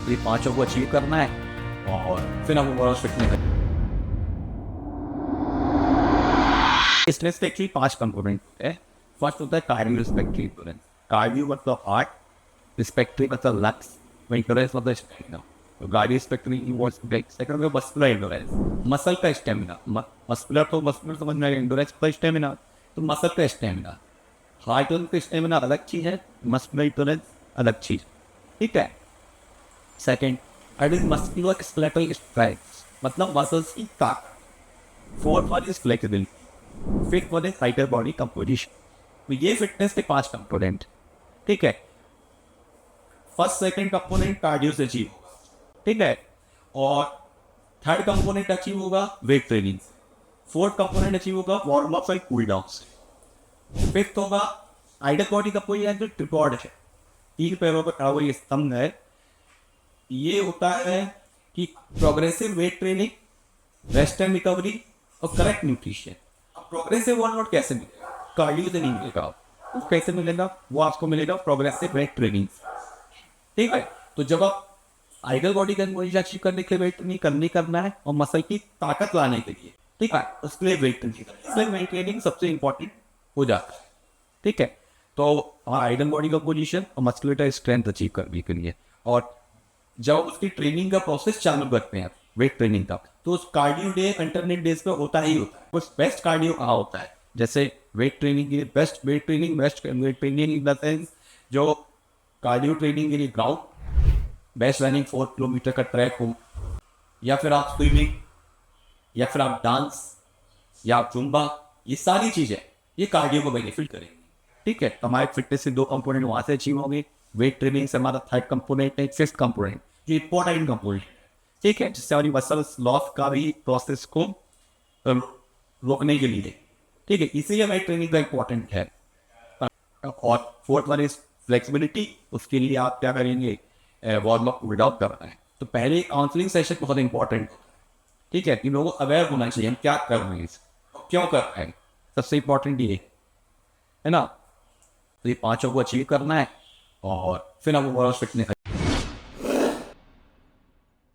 तो ये पांचों को अचीव करना है और फिर हम ओवरऑल फिटनेस। स्ट्रेस के एक्चुअली 5 कंपोनेंट होते हैं। फर्स्ट होता है कार्डियो रिस्पेक्टरी इंडोरेंस। कार्डियो मतलब हार्ट, रिस्पेक्टरी मतलब लंग्स, इंडोरेंस मतलब स्टेमिना। तो कार्डियो रिस्पेक्टरी सेकंड में मस्कुलर इंडोरेंस, मसल का स्टेमिना। मस्कुलर तो मस्कुलर समझ में आएगा, इंडोरेंस का स्टेमिना तो मसल का स्टेमिना। हार्ट का स्टेमिना अलग चीज है, मस्कुलर इंडोरेंस अलग चीज, ठीक है। Second, it is muscular skeletal strength मतलब मसल्स की ताकत। Fourth one is flexibility, fifth one is fighter body composition. तो ये फिटनेस के 5 कंपोनेंट, ठीक है। फर्स्ट सेकंड कंपोनेंट कार्डियो से अचीव होगा, ठीक है। और थर्ड कंपोनेंट अचीव होगा वेट ट्रेनिंग से। फोर्थ कंपोनेंट अचीव होगा warm up and cool down से। फिफ्थ होगा आइडल बॉडी का कोई है जो ट्रिपॉड है, 3 पैरों पर खड़ा हुआ ये स्तंभ है। ये होता है कि progressive weight training, rest and recovery और करेक्ट न्यूट्रिशन। अब प्रोग्रेसिव वर्कआउट कैसे मिलेगा? कार्डियो से नहीं मिलेगा। वो कैसे मिलेगा? वो आपको मिलेगा प्रोग्रेसिव वेट ट्रेनिंग, ठीक है। तो जब आप आइडल बॉडी कंपोजिशन अचीव करने के लिए वेट ट्रेनिंग करना है और मसल की ताकत लाने के लिए, ठीक है, उसके लिए वेट ट्रेनिंग करना है। इसलिए वेट ट्रेनिंग सबसे इंपॉर्टेंट हो जाता है, ठीक है। तो आइडल बॉडी कंपोजिशन और मस्कुलर स्ट्रेंथ अचीव करने के लिए, और जब उसकी ट्रेनिंग का प्रोसेस चालू करते हैं वेट ट्रेनिंग का, तो उस कार्डियो डे अल्टरनेट डेज पे होता ही होता है। कुछ बेस्ट कार्डियो कहाँ होता है, जैसे वेट ट्रेनिंग के लिए best weight training, best weight training in the sense जो कार्डियो ट्रेनिंग के लिए ग्राउंड, बेस्ट रनिंग 4 किलोमीटर का ट्रैक हो, या फिर आप स्विमिंग, या फिर आप डांस, या आप जुम्बा, ये सारी चीजें ये कार्डियो को बेनिफिट करेंगी, ठीक है। तो हमारे फिटनेस से 2 कंपोनेंट वहां से अचीव होंगे। वेट ट्रेनिंग से हमारा थर्ड कंपोनेंट है, फिफ्थ कंपोनेंट जो इंपॉर्टेंट कंपोनेंट, ठीक है, जिससे हमारी मसल लॉस का भी प्रोसेस को रोकने के लिए, ठीक है, इसीलिए वेट ट्रेनिंग का इंपॉर्टेंट है। और फोर्थ वन इज फ्लेक्सिबिलिटी। उसके लिए आप क्या करेंगे? वार्म अप कूल डाउन करना है। तो पहले काउंसलिंग सेशन बहुत इंपॉर्टेंट, ठीक है, कि लोगों को अवेयर होना चाहिए हम क्या कर रहे हैं, क्यों कर रहे हैं, सबसे इंपॉर्टेंट ये है ना। तो ये पांचों को अचीव करना है और फिर हम ओवरऑल फिटनेस